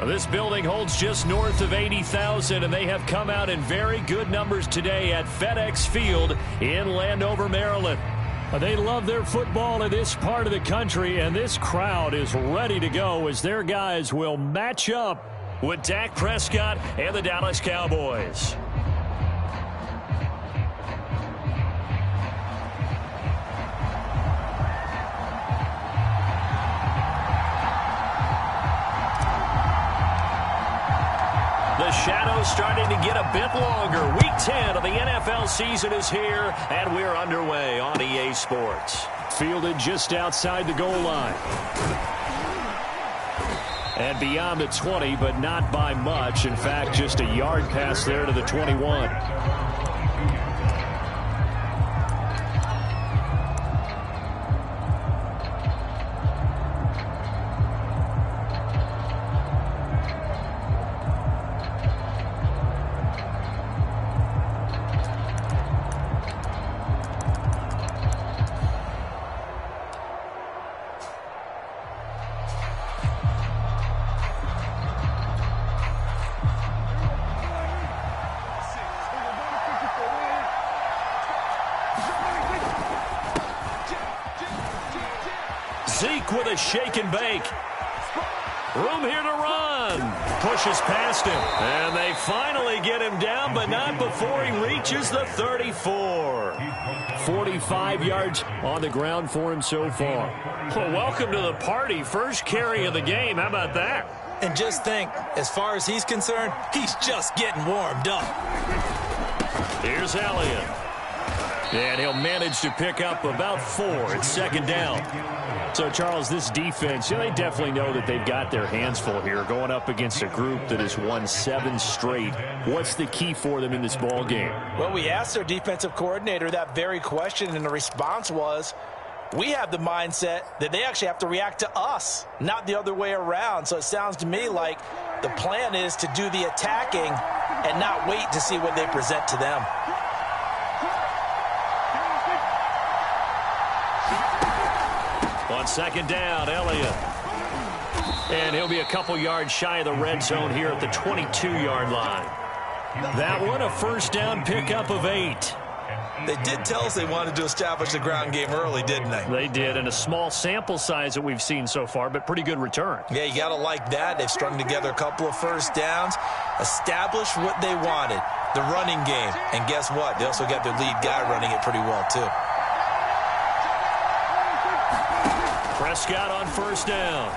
This building holds just north of 80,000, and they have come out in very good numbers today at FedEx Field in Landover, Maryland. They love their football in this part of the country, and this crowd is ready to go as their guys will match up with Dak Prescott and the Dallas Cowboys. The shadow's starting to get a bit longer. Week 10 of the NFL season is here, and we're underway on EA Sports. Fielded just outside the goal line. And beyond the 20, but not by much. In fact, just a yard pass there to the 21. Zeke with a shake and bake. Room here to run. Pushes past him. And they finally get him down, but not before he reaches the 34. 45 yards on the ground for him so far. Well, welcome to the party. First carry of the game. How about that? And just think, as far as he's concerned, he's just getting warmed up. Here's Elliott. And he'll manage to pick up about 4 at second down. So, Charles, this defense, they definitely know that they've got their hands full here going up against a group that has won 7 straight. What's the key for them in this ball game? Well, we asked their defensive coordinator that very question, and the response was, we have the mindset that they actually have to react to us, not the other way around. So it sounds to me like the plan is to do the attacking and not wait to see what they present to them. On second down, Elliott. And he'll be a couple yards shy of the red zone here at the 22-yard line. That one, a first down pickup of 8. They did tell us they wanted to establish the ground game early, didn't they? They did, and a small sample size that we've seen so far, but pretty good return. Yeah, you got to like that. They've strung together a couple of first downs, established what they wanted, the running game. And guess what? They also got their lead guy running it pretty well, too. Prescott on first down.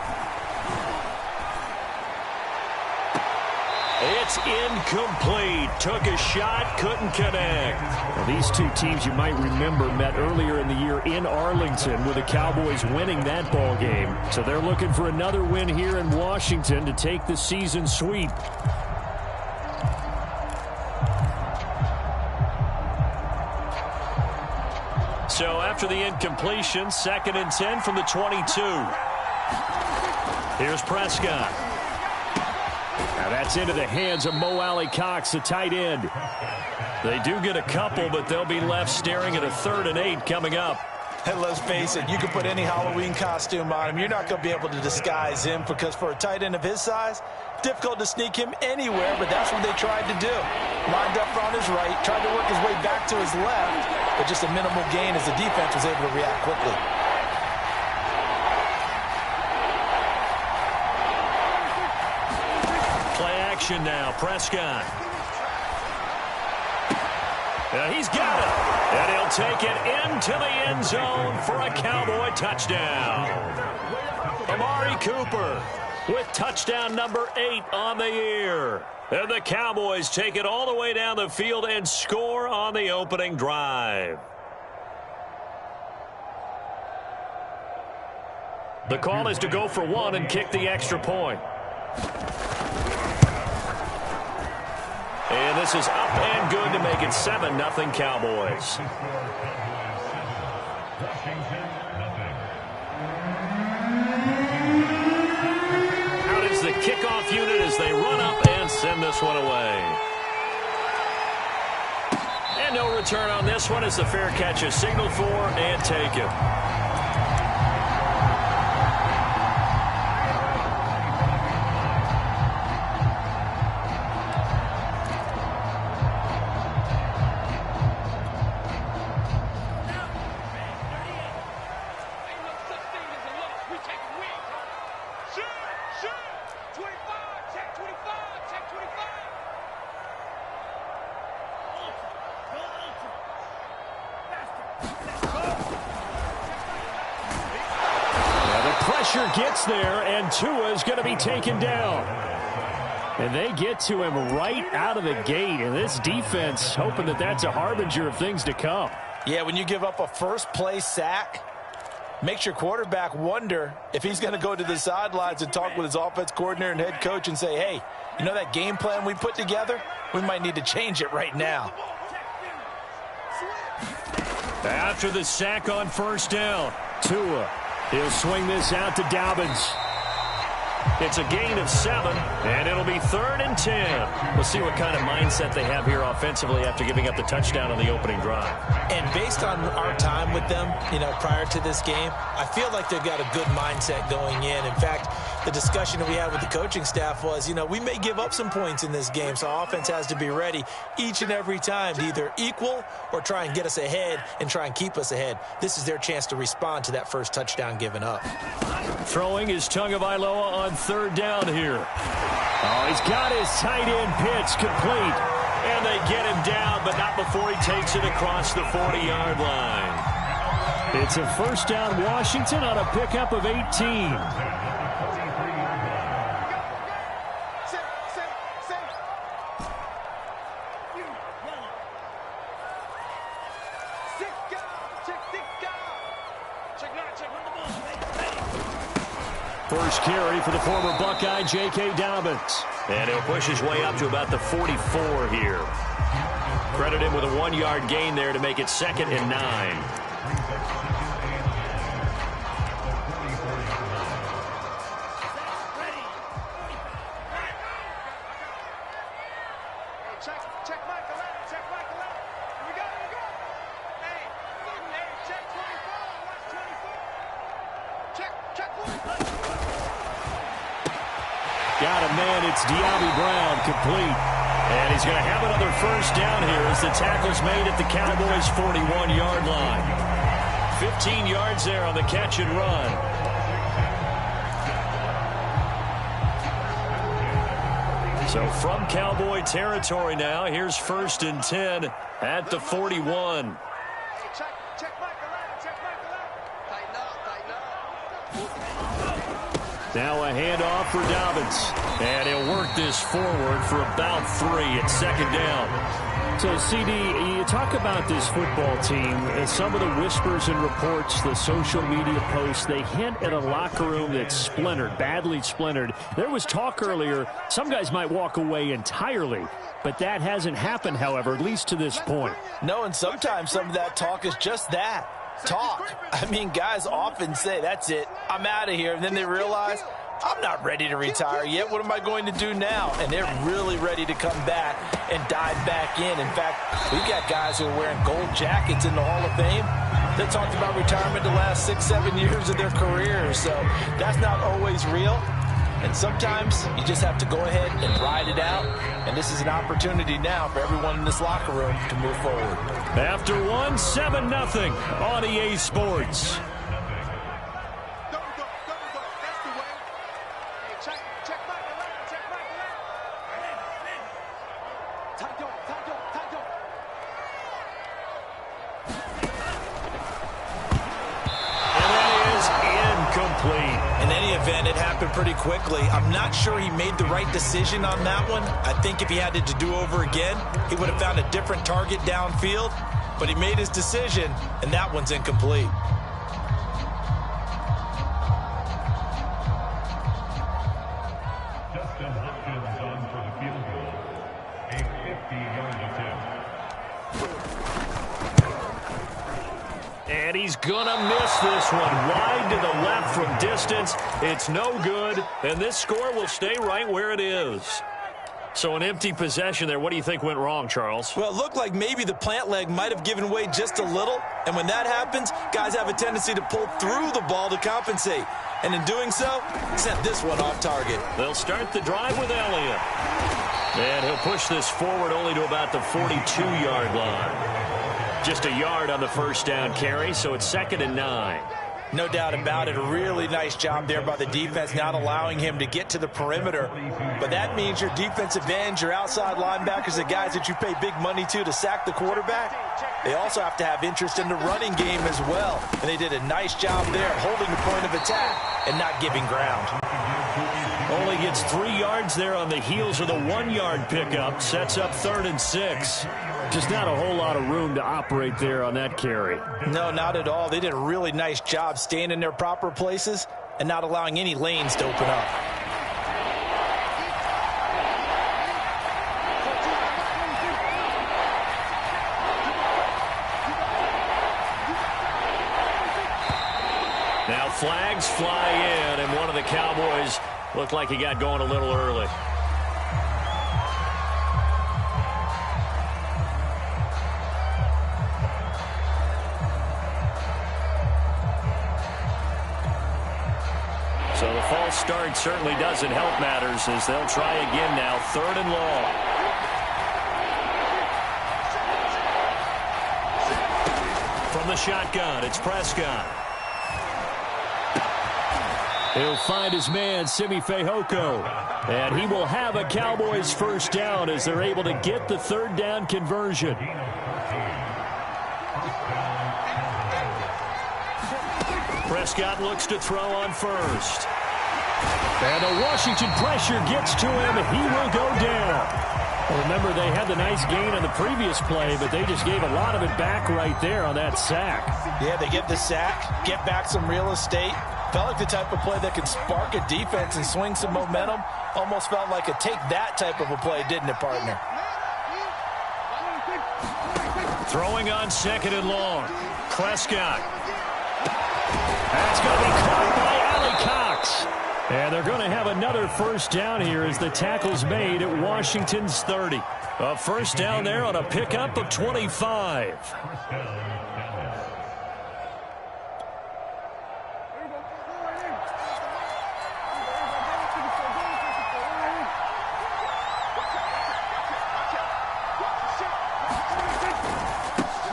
It's incomplete. Took a shot, couldn't connect. Well, these two teams, you might remember, met earlier in the year in Arlington with the Cowboys winning that ball game. So they're looking for another win here in Washington to take the season sweep. So after the incompletion, 2nd and 10 from the 22. Here's Prescott. Now that's into the hands of Mo Alley-Cox, the tight end. They do get a couple, but they'll be left staring at a 3rd and 8 coming up. And let's face it, you can put any Halloween costume on him. You're not going to be able to disguise him because for a tight end of his size, difficult to sneak him anywhere, but that's what they tried to do. Lined up on his right, tried to work his way back to his left, but just a minimal gain as the defense was able to react quickly. Play action now, Prescott. He's got it, and he'll take it into the end zone for a Cowboy touchdown. Amari Cooper with touchdown number 8 on the year. And the Cowboys take it all the way down the field and score on the opening drive. The call is to go for 1 and kick the extra point. And this is up and good to make it 7-0 Cowboys. Out is the kickoff unit as they run up and send this one away. And no return on this one as the fair catch is signaled for and taken. Pressure gets there, and Tua is going to be taken down. And they get to him right out of the gate, and this defense hoping that that's a harbinger of things to come. Yeah, when you give up a first-play sack, makes your quarterback wonder if he's going to go to the sidelines and talk with his offense coordinator and head coach and say, hey, you know that game plan we put together? We might need to change it right now. After the sack on first down, Tua. He'll swing this out to Dobbins. It's a gain of 7, and it'll be 3rd and 10. We'll see what kind of mindset they have here offensively after giving up the touchdown on the opening drive. And based on our time with them, prior to this game, I feel like they've got a good mindset going in. In fact, the discussion that we had with the coaching staff was, we may give up some points in this game, so our offense has to be ready each and every time to either equal or try and get us ahead and try and keep us ahead. This is their chance to respond to that first touchdown given up. Throwing is Tagovailoa on 3rd down here. Oh, he's got his tight end pitch complete. And they get him down, but not before he takes it across the 40-yard line. It's a first down Washington on a pickup of 18. First carry for the former Buckeye, J.K. Dobbins. And he'll push his way up to about the 44 here. Credit him with a 1-yard gain there to make it 2nd and 9. Got a man, it's De'Ami Brown, complete. And he's going to have another first down here as the tackle's made at the Cowboys' 41-yard line. 15 yards there on the catch and run. So from Cowboy territory now, here's 1st and 10 at the 41. Now a handoff for Dobbins. And he'll work this forward for about 3 at 2nd down. So, CD, you talk about this football team, and some of the whispers and reports, the social media posts, they hint at a locker room that's splintered, badly splintered. There was talk earlier, some guys might walk away entirely, but that hasn't happened, however, at least to this point. No, and sometimes some of that talk is just that. Talk. I mean, guys often say, that's it, I'm out of here. And then they realize, I'm not ready to retire yet. What am I going to do now? And they're really ready to come back and dive back in. In fact, we've got guys who are wearing gold jackets in the Hall of Fame that talked about retirement the last 6-7 years of their careers. So that's not always real. And sometimes you just have to go ahead and ride it out. And this is an opportunity now for everyone in this locker room to move forward. After 1, 7-0 on EA Sports. In any event, it happened pretty quickly. I'm not sure he made the right decision on that one. I think if he had it to do over again, he would have found a different target downfield. But he made his decision, and that one's incomplete. And he's going to miss this one. Wide to the left from distance. It's no good, and this score will stay right where it is. So an empty possession there. What do you think went wrong, Charles? Well, it looked like maybe the plant leg might have given way just a little, and when that happens, guys have a tendency to pull through the ball to compensate. And in doing so, sent this one off target. They'll start the drive with Elliott. And he'll push this forward only to about the 42-yard line. Just a yard on the first down carry, so it's 2nd and 9. No doubt about it. A really nice job there by the defense, not allowing him to get to the perimeter. But that means your defensive ends, your outside linebackers, the guys that you pay big money to sack the quarterback, they also have to have interest in the running game as well. And they did a nice job there, holding the point of attack and not giving ground. Only gets 3 yards there on the heels of the 1-yard pickup. Sets up 3rd and 6. Just not a whole lot of room to operate there on that carry. No, not at all. They did a really nice job staying in their proper places and not allowing any lanes to open up. Now flags fly in, and one of the Cowboys looked like he got going a little early. So the false start certainly doesn't help matters as they'll try again now, 3rd and long. From the shotgun, it's Prescott. He'll find his man, Simi Fehoko. And he will have a Cowboys first down as they're able to get the 3rd down conversion. Prescott looks to throw on first. And the Washington pressure gets to him. He will go down. Well, remember, they had the nice gain on the previous play, but they just gave a lot of it back right there on that sack. Yeah, they get the sack, get back some real estate. Felt like the type of play that could spark a defense and swing some momentum. Almost felt like a take that type of a play, didn't it, partner? Throwing on 2nd and long. Prescott. That's going to be caught by Allie Cox. And they're going to have another first down here as the tackle's made at Washington's 30. A first down there on a pickup of 25.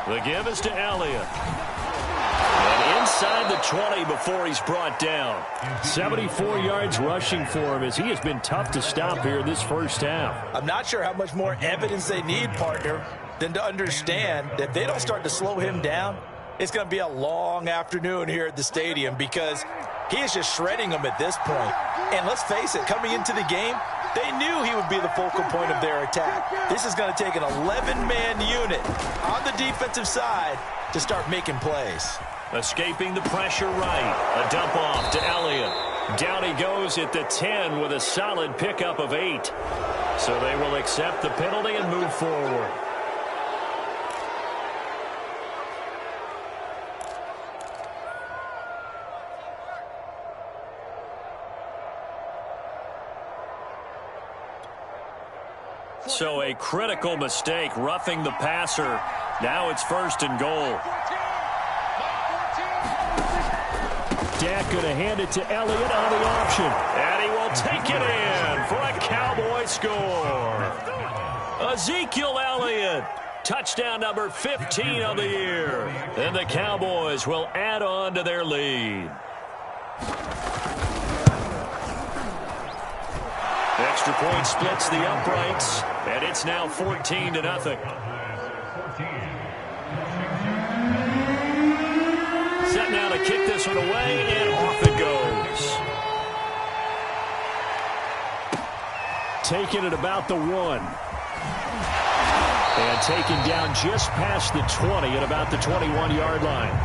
The give is to Elliott. And inside the 20 before he's brought down. 74 yards rushing for him as he has been tough to stop here in this first half. I'm not sure how much more evidence they need, partner, than to understand that if they don't start to slow him down, it's going to be a long afternoon here at the stadium because he is just shredding them at this point. And let's face it, coming into the game, they knew he would be the focal point of their attack. This is going to take an 11-man unit on the defensive side to start making plays. Escaping the pressure right. A dump off to Elliott. Down he goes at the 10 with a solid pickup of 8. So they will accept the penalty and move forward. So a critical mistake, roughing the passer. Now it's 1st and goal. Dak going to hand it to Elliott on the option. And he will take it in for a Cowboy score. Ezekiel Elliott, touchdown number 15 of the year. And the Cowboys will add on to their lead. Extra point splits the uprights, and it's now 14-0. Set now to kick this one away, and off it goes. Taken at about the 1. And taken down just past the 20 at about the 21-yard line.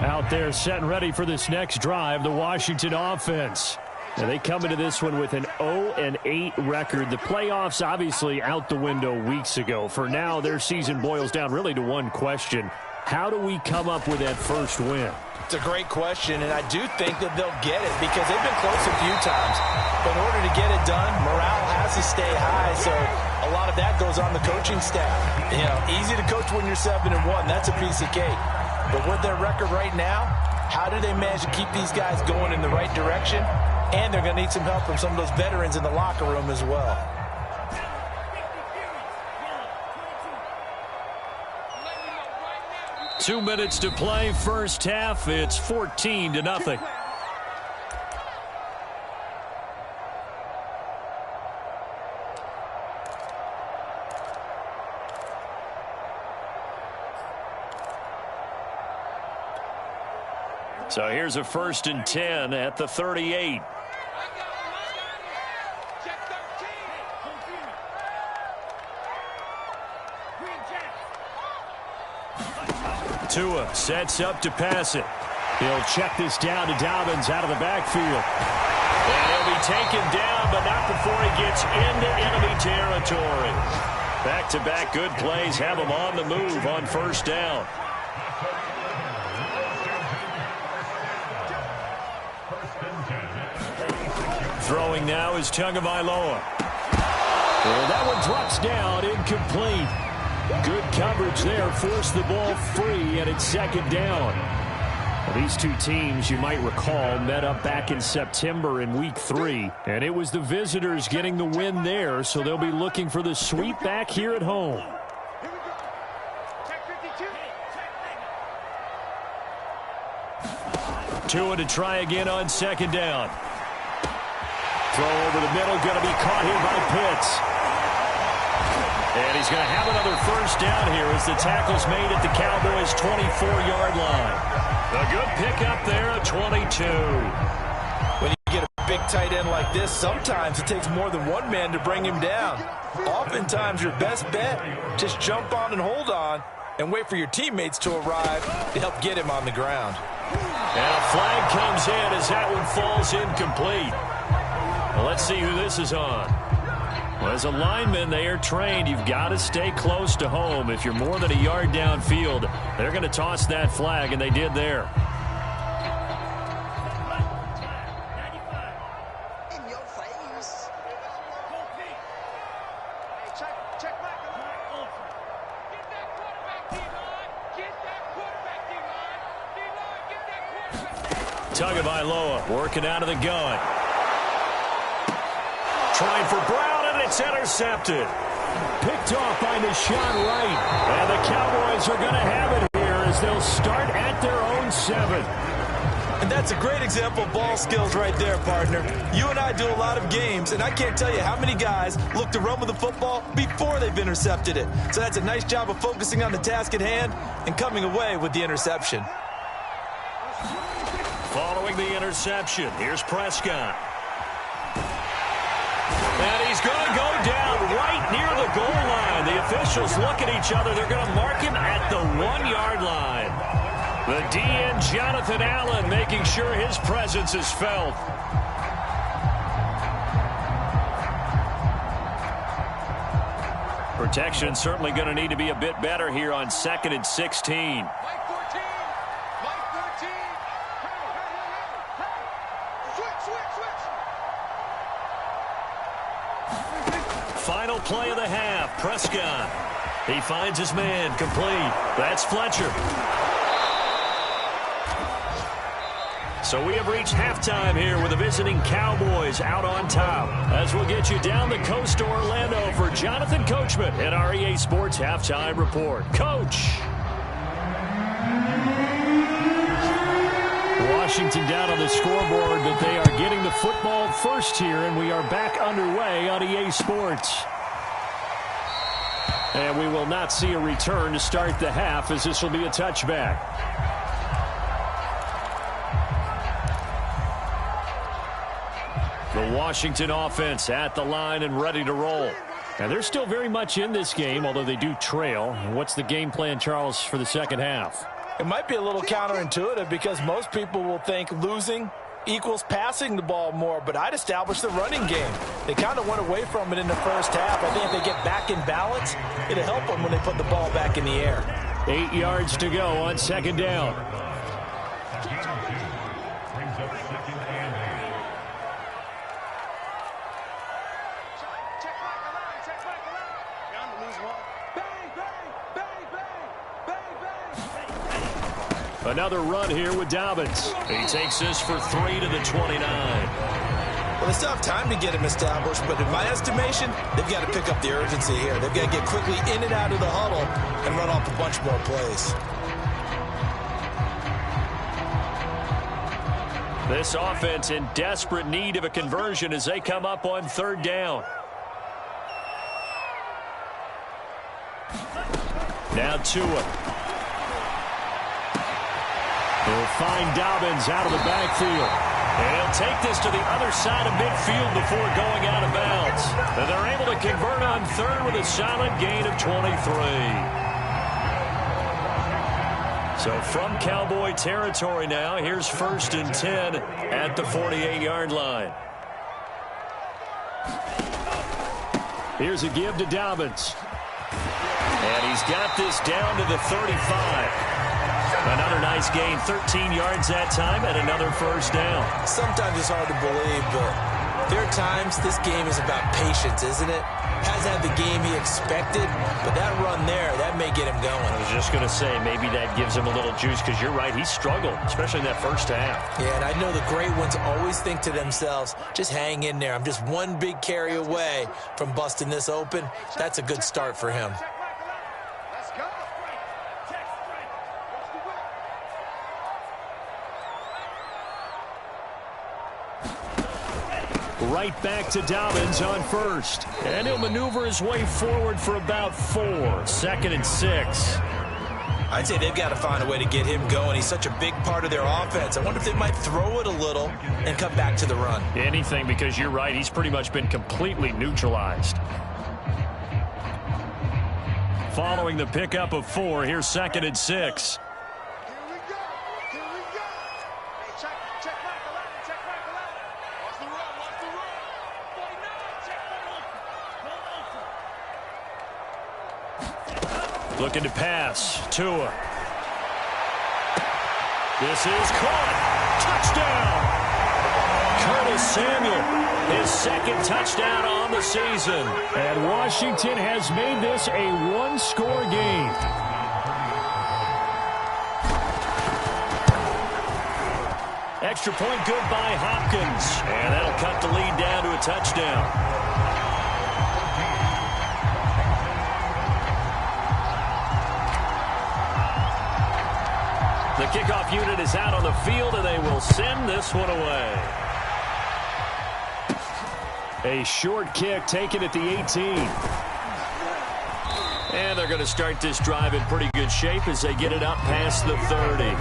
Out there set and ready for this next drive, the Washington offense. And they come into this one with an 0-8 record. The playoffs obviously out the window weeks ago. For now, their season boils down really to one question. How do we come up with that first win? It's a great question, and I do think that they'll get it because they've been close a few times. But in order to get it done, morale has to stay high, so a lot of that goes on the coaching staff. You know, easy to coach when you're 7-1. That's a piece of cake. But with their record right now, how do they manage to keep these guys going in the right direction? And they're going to need some help from some of those veterans in the locker room as well. Two minutes to play, first half. It's 14-0. So here's a 1st and 10 at the 38. Tua sets up to pass it. He'll check this down to Dobbins out of the backfield. And he'll be taken down, but not before he gets into enemy territory. Back-to-back good plays have him on the move on 1st down. Throwing now is Tagovailoa. And that one drops down, incomplete. Good coverage there, forced the ball free, and it's 2nd down. Well, these two teams, you might recall, met up back in September in Week 3, and it was the visitors getting the win there, so they'll be looking for the sweep back here at home. Tua to try again on 2nd down. Throw over the middle, going to be caught here by Pitts. And he's going to have another 1st down here as the tackle's made at the Cowboys' 24-yard line. A good pickup there at 22. When you get a big tight end like this, sometimes it takes more than one man to bring him down. Oftentimes, your best bet, just jump on and hold on and wait for your teammates to arrive to help get him on the ground. And a flag comes in as that one falls incomplete. Well, let's see who this is on. Well, as a lineman, they are trained. You've got to stay close to home. If you're more than a yard downfield, they're going to toss that flag, and they did there. Tagovailoa working out of the gun. Trying for Brown, and it's intercepted. Picked off by Deshaun Wright. And the Cowboys are going to have it here as they'll start at their own 7. And that's a great example of ball skills right there, partner. You and I do a lot of games, and I can't tell you how many guys look to run with the football before they've intercepted it. So that's a nice job of focusing on the task at hand and coming away with the interception. Following the interception, here's Prescott. And he's going to go down right near the goal line. The officials look at each other. They're going to mark him at the 1-yard line. The DN, Jonathan Allen, making sure his presence is felt. Protection certainly going to need to be a bit better here on 2nd and 16. Final play of the half. Prescott. He finds his man complete. That's Fletcher. So we have reached halftime here with the visiting Cowboys out on top. As we'll get you down the coast to Orlando for Jonathan Coachman at our EA Sports Halftime Report. Coach. Washington down on the scoreboard, but they are getting the football first here, and we are back underway on EA Sports. And we will not see a return to start the half, as this will be a touchback. The Washington offense at the line and ready to roll. And they're still very much in this game, although they do trail. What's the game plan, Charles, for the second half? It might be a little counterintuitive because most people will think losing equals passing the ball more, but I'd establish the running game. They kind of went away from it in the first half. I think if they get back in balance, it'll help them when they put the ball back in the air. 8 yards to go on 2nd down. Another run here with Dobbins. He takes this for 3 to the 29. Well, they still have time to get him established, but in my estimation, they've got to pick up the urgency here. They've got to get quickly in and out of the huddle and run off a bunch more plays. This offense in desperate need of a conversion as they come up on third down. Now Tua. He'll find Dobbins out of the backfield. And he'll take this to the other side of midfield before going out of bounds. And they're able to convert on third with a solid gain of 23. So from Cowboy territory now, here's 1st and 10 at the 48-yard line. Here's a give to Dobbins. And he's got this down to the 35. Another nice gain, 13 yards that time, and another first down. Sometimes it's hard to believe, but there are times this game is about patience, isn't it? Hasn't had the game he expected, but that run there, that may get him going. I was just going to say, maybe that gives him a little juice, because you're right, he struggled, especially in that first half. Yeah, and I know the great ones always think to themselves, just hang in there. I'm just one big carry away from busting this open. That's a good start for him. Right back to Dobbins on first. And he'll maneuver his way forward for about 4. 2nd and 6. I'd say they've got to find a way to get him going. He's such a big part of their offense. I wonder if they might throw it a little and come back to the run. Anything, because you're right. He's pretty much been completely neutralized. Following the pickup of 4, here's 2nd and 6. Looking to pass. Tua. This is caught. Touchdown. Curtis Samuel, his 2nd touchdown on the season. And Washington has made this a one-score game. Extra point good by Hopkins. And that'll cut the lead down to a touchdown. The kickoff unit is out on the field, and they will send this one away. A short kick taken at the 18. And they're going to start this drive in pretty good shape as they get it up past the 30.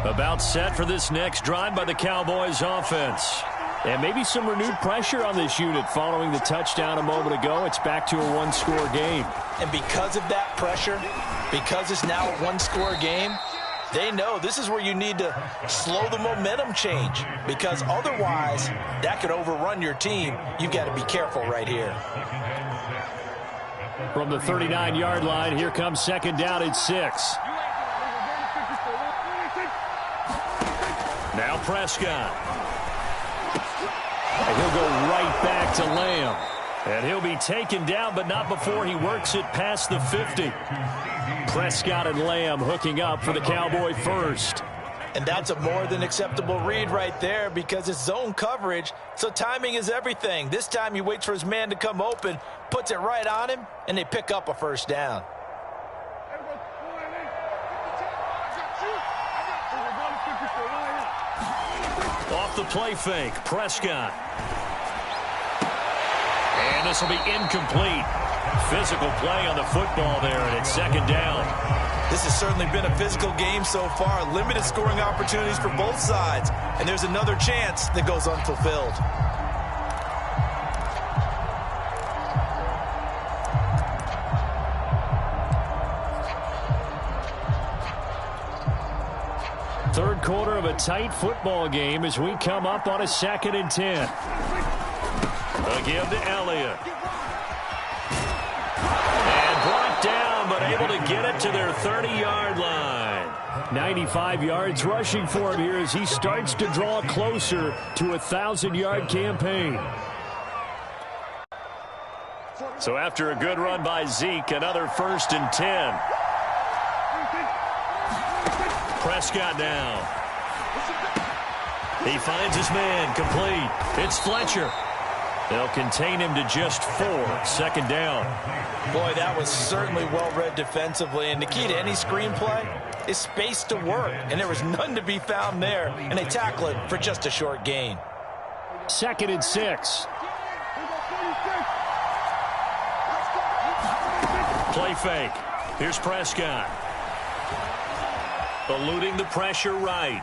About set for this next drive by the Cowboys offense. And maybe some renewed pressure on this unit following the touchdown a moment ago. It's back to a one-score game. And because of that pressure, because it's now a one-score game, they know this is where you need to slow the momentum change, because otherwise that could overrun your team. You've got to be careful right here. From the 39-yard line, here comes 2nd down and 6. Now Prescott. And he'll go right back to Lamb. And he'll be taken down, but not before he works it past the 50. Prescott and Lamb hooking up for the Cowboy first. And that's a more than acceptable read right there, because it's zone coverage, so timing is everything. This time he waits for his man to come open, puts it right on him, and they pick up a first down. Off the play fake, Prescott. And this will be incomplete. Physical play on the football there, and it's 2nd down. This has certainly been a physical game so far. Limited scoring opportunities for both sides. And there's another chance that goes unfulfilled. Third quarter of a tight football game as we come up on a 2nd and 10. A give to Elliott. And brought down, but able to get it to their 30-yard line. 95 yards rushing for him here as he starts to draw closer to a 1,000-yard campaign. So after a good run by Zeke, another 1st and 10. Prescott now. He finds his man, complete. It's Fletcher. They'll contain him to just 4. 2nd down. Boy, that was certainly well-read defensively, and the key to any screenplay is space to work, and there was none to be found there, and they tackle it for just a short gain. 2nd and 6. Play fake. Here's Prescott. Eluding the pressure right.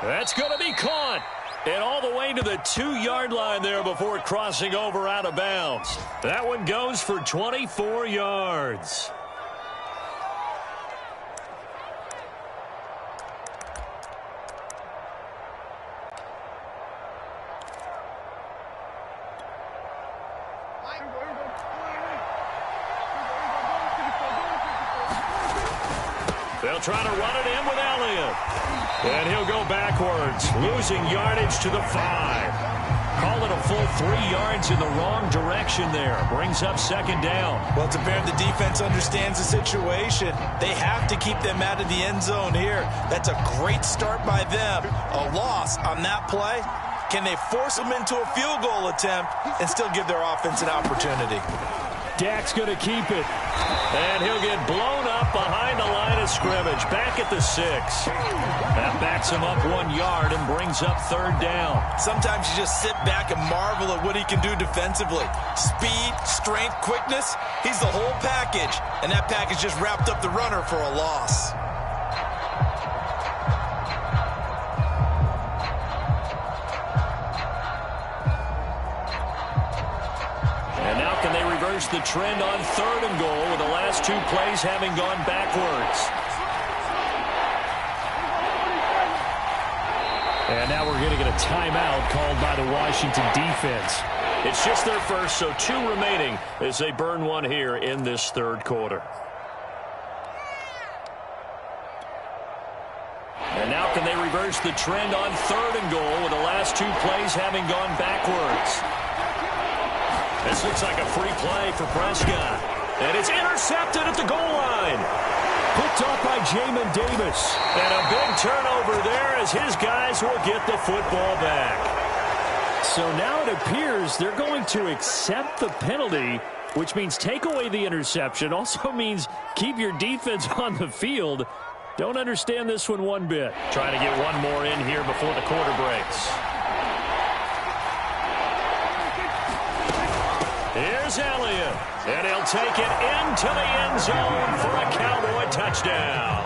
That's going to be caught. And all the way to the 2-yard line there before crossing over out of bounds. That one goes for 24 yards. They'll try to run it in with Elliott. And he'll go backwards, losing yardage to the 5. Call it a full 3 yards in the wrong direction there. Brings up 2nd down. Well, it's apparent the defense understands the situation. They have to keep them out of the end zone here. That's a great start by them. A loss on that play. Can they force them into a field goal attempt and still give their offense an opportunity? Dak's going to keep it. And he'll get blown up behind the line of scrimmage. Back at the 6. That backs him up 1 yard and brings up 3rd down. Sometimes you just sit back and marvel at what he can do defensively. Speed, strength, quickness. He's the whole package. And that package just wrapped up the runner for a loss. The trend on 3rd and goal with the last 2 plays having gone backwards. And now we're going to get a timeout called by the Washington defense. It's just their first, so 2 remaining as they burn one here in this 3rd quarter. And now can they reverse the trend on 3rd and goal with the last 2 plays having gone backwards? This looks like a free play for Prescott. And it's intercepted at the goal line. Picked off by Jamin Davis. And a big turnover there as his guys will get the football back. So now it appears they're going to accept the penalty, which means take away the interception. Also means keep your defense on the field. Don't understand this one bit. Trying to get one more in here before the quarter breaks. Here's Elliott, and he'll take it into the end zone for a Cowboy touchdown.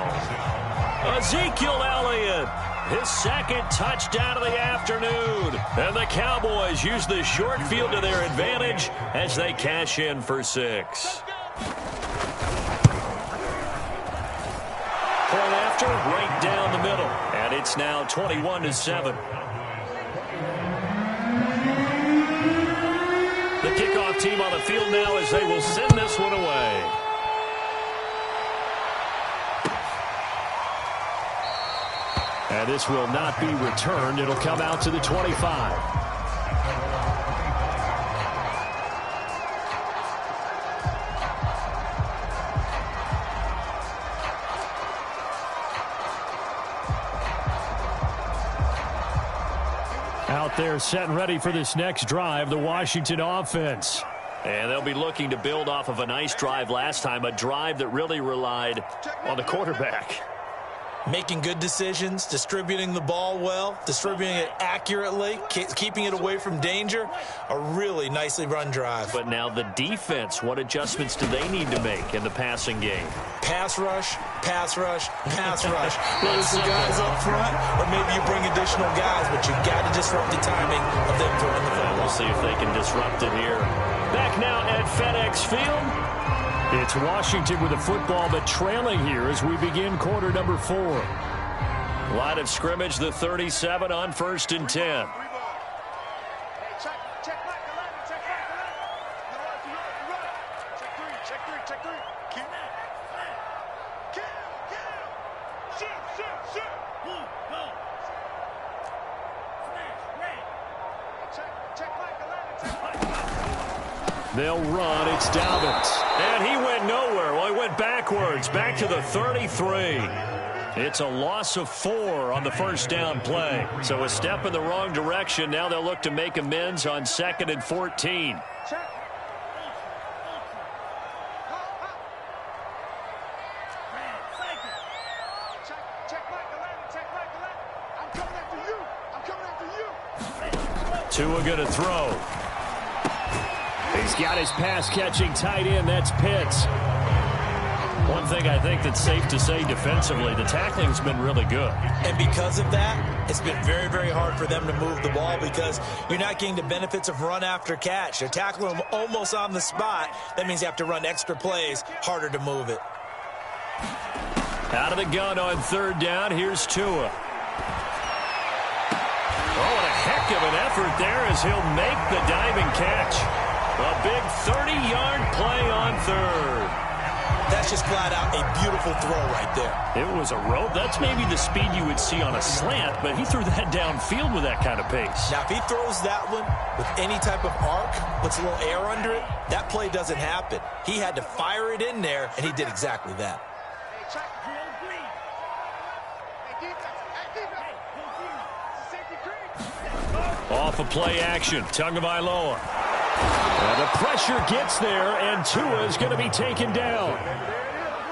Ezekiel Elliott, his 2nd touchdown of the afternoon. And the Cowboys use the short field to their advantage as they cash in for 6. Point after, right down the middle. And it's now 21-7. The kickoff team on the field now as they will send this one away. And this will not be returned. It'll come out to the 25. Out there set and ready for this next drive, the Washington offense. And they'll be looking to build off of a nice drive last time, a drive that really relied on the quarterback. Making good decisions, distributing the ball well, distributing it accurately, keeping it away from danger. A really nicely run drive. But now the defense, what adjustments do they need to make in the passing game? Pass rush, pass rush, pass rush. Whether it's the guys up front or maybe you bring additional guys, but you got to disrupt the timing of them throwing the football. We'll see if they can disrupt it here. Back now at FedEx Field. It's Washington with the football, but trailing here as we begin quarter number 4. Line of scrimmage, the 37 on 1st and 10. They'll run. It's Dobbins. And he went nowhere. Well, he went backwards, back to the 33. It's a loss of 4 on the first down play. So a step in the wrong direction. Now they'll look to make amends on 2nd and 14. Tua going to throw. He's got his pass-catching tight end. That's Pitts. One thing I think that's safe to say defensively, the tackling's been really good. And because of that, it's been very, very hard for them to move the ball because you're not getting the benefits of run after catch. They're tackling them almost on the spot. That means you have to run extra plays, harder to move it. Out of the gun on 3rd down, here's Tua. Oh, what a heck of an effort there as he'll make the diving catch. A big 30-yard play on 3rd. That's just flat out a beautiful throw right there. It was a rope. That's maybe the speed you would see on a slant, but he threw that downfield with that kind of pace. Now, if he throws that one with any type of arc, puts a little air under it, that play doesn't happen. He had to fire it in there, and he did exactly that. Off of play action, Tagovailoa. The pressure gets there, and Tua is going to be taken down.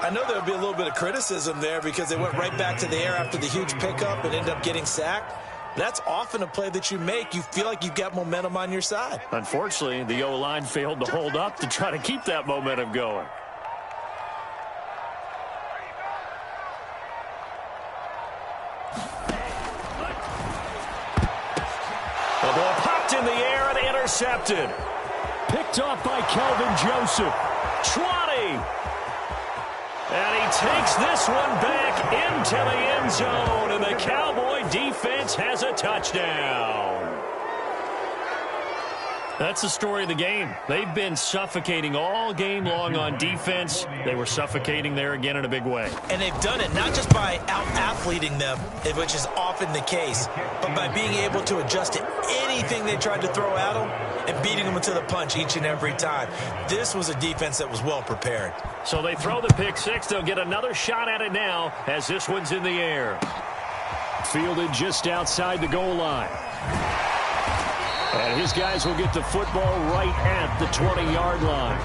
I know there would be a little bit of criticism there because they went right back to the air after the huge pickup and ended up getting sacked. That's often a play that you make. You feel like you've got momentum on your side. Unfortunately, the O-line failed to hold up to try to keep that momentum going. The ball popped in the air and intercepted. Picked off by Kelvin Joseph. 20. And he takes this one back into the end zone. And the Cowboy defense has a touchdown. That's the story of the game. They've been suffocating all game long on defense. They were suffocating there again in a big way. And they've done it not just by out-athleting them, which is often the case, but by being able to adjust to anything they tried to throw at them and beating them to the punch each and every time. This was a defense that was well prepared. So they throw the pick six. They'll get another shot at it now as this one's in the air. Fielded just outside the goal line. And his guys will get the football right at the 20-yard line.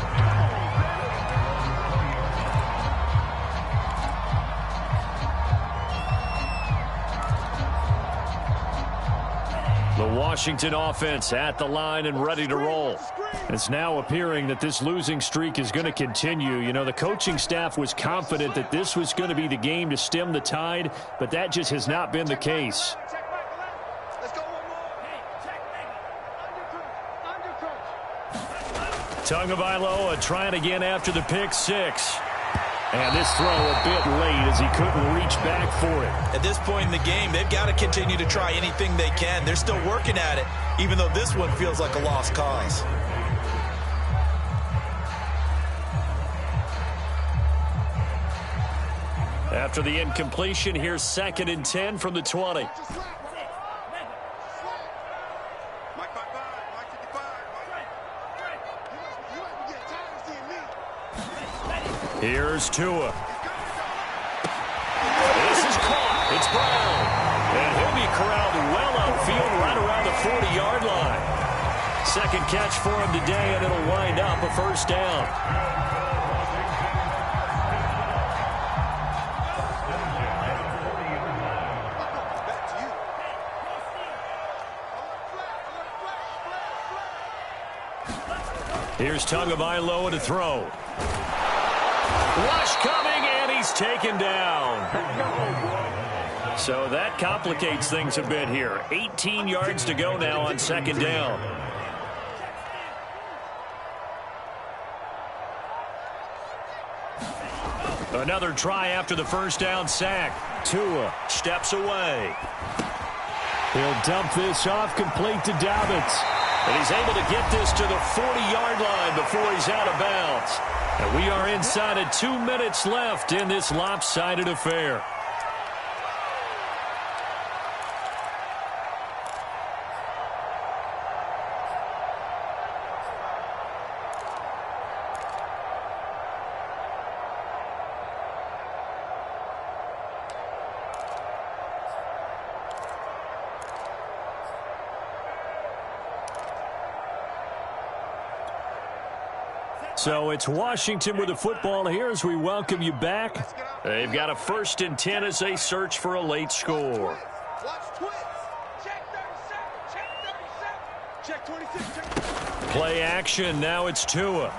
The Washington offense at the line and ready to roll. It's now appearing that this losing streak is going to continue. You know, the coaching staff was confident that this was going to be the game to stem the tide, but that just has not been the case. Tagovailoa trying again after the pick six. And this throw a bit late as he couldn't reach back for it. At this point in the game, they've got to continue to try anything they can. They're still working at it, even though this one feels like a lost cause. After the incompletion, here's 2nd and 10 from the 20. Here's Tua. This is caught. It's Brown. And he'll be corralled well upfield right around the 40-yard line. Second catch for him today, and it'll wind up a first down. Here's Tagovailoa to throw. Rush coming, and he's taken down. So that complicates things a bit here. 18 yards to go now on 2nd down. Another try after the first down sack. Tua steps away. He'll dump this off, complete to Dobbins. And he's able to get this to the 40-yard line before he's out of bounds. And we are inside of 2 minutes left in this lopsided affair. So it's Washington with the football here as we welcome you back. They've got a 1st and 10 as they search for a late score. Play action. Now it's Tua.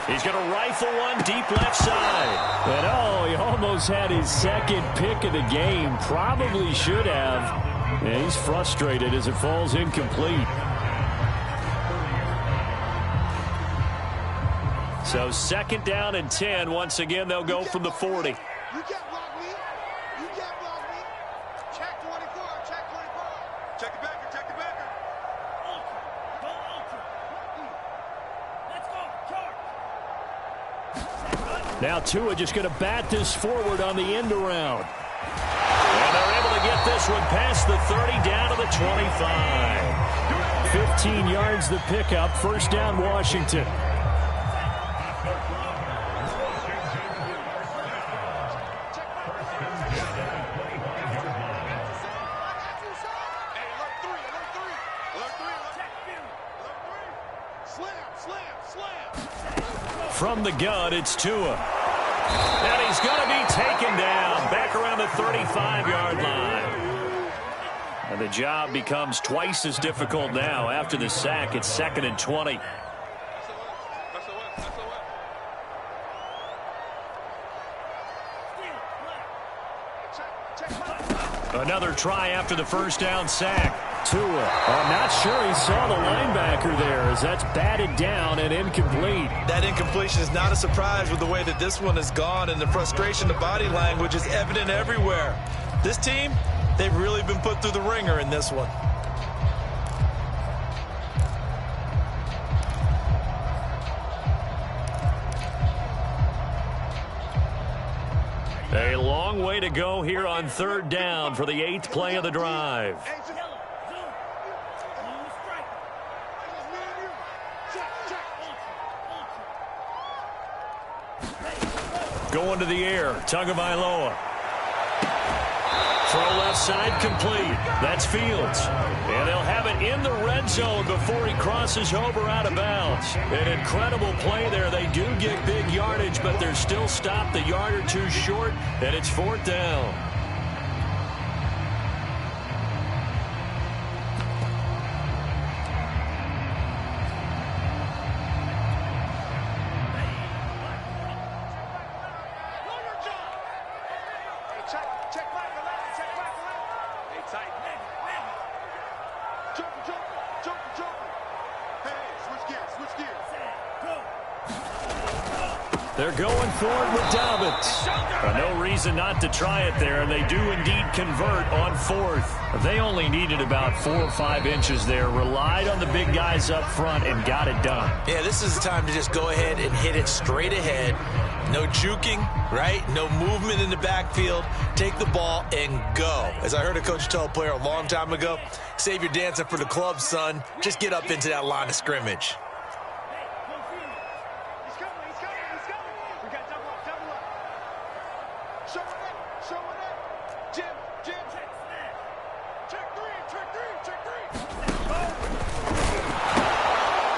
He's going to rifle one deep left side. And oh, he almost had his 2nd pick of the game. Probably should have. And he's frustrated as it falls incomplete. So 2nd down and 10. Once again, they'll go from the 40. You can't block me. You can't block me. Check 24. Check 24. Check the backer. Check the backer. Ultra. Go ultra. Let's go. Charge. Now Tua just going to bat this forward on the end around. And they're able to get this one past the 30 down to the 25. 15 yards the pickup. 1st down Washington. From the gun, it's Tua. And he's going to be taken down back around the 35-yard line. And the job becomes twice as difficult now. After the sack, it's 2nd and 20. Another try after the 1st down sack. Tua. I'm not sure he saw the linebacker there as that's batted down and incomplete. That incompletion is not a surprise with the way that this one has gone, and the frustration, the body language is evident everywhere. This team, they've really been put through the ringer in this one. A long way to go here on 3rd down for the 8th play of the drive. Going to the air, Tagovailoa. Throw left side complete. That's Fields. And they'll have it in the red zone before he crosses over out of bounds. An incredible play there. They do get big yardage, but they're still stopped a yard or two short, and it's 4th down. They're going for it with Dobbins. No reason not to try it there, and they do indeed convert on 4th. They only needed about 4 or 5 inches there, relied on the big guys up front, and got it done. Yeah, this is the time to just go ahead and hit it straight ahead. No juking, right? No movement in the backfield. Take the ball and go. As I heard a coach tell a player a long time ago, save your dancing for the club, son. Just get up into that line of scrimmage.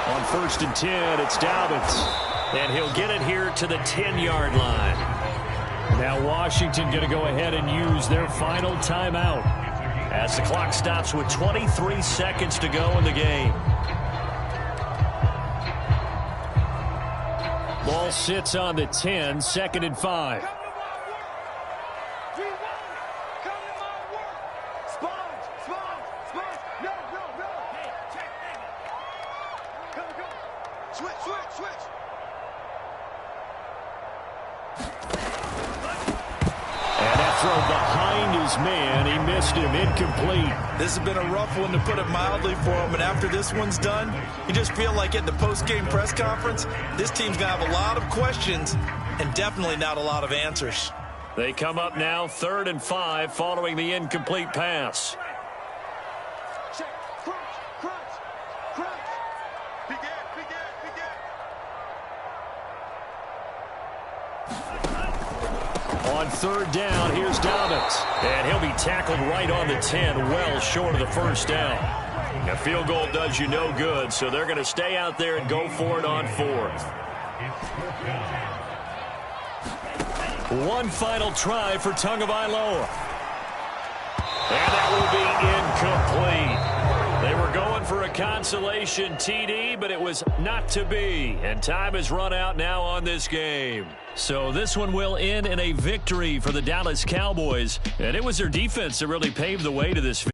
On 1st and 10, it's Dobbins. And he'll get it here to the 10-yard line. Now Washington going to go ahead and use their final timeout. As the clock stops with 23 seconds to go in the game. Ball sits on the 10, 2nd and 5. Man, he missed him, incomplete. This has been a rough one, to put it mildly, for him, and after this one's done, you just feel like at the post-game press conference, this team's going to have a lot of questions and definitely not a lot of answers. They come up now 3rd and 5 following the incomplete pass. On 3rd down, here's Dobbins. And he'll be tackled right on the 10, well short of the 1st down. A field goal does you no good, so they're going to stay out there and go for it on fourth. One final try for Tagovailoa. And that will be incomplete. They were going for a consolation TD, but it was not to be. And time has run out now on this game. So this one will end in a victory for the Dallas Cowboys. And it was their defense that really paved the way to this victory.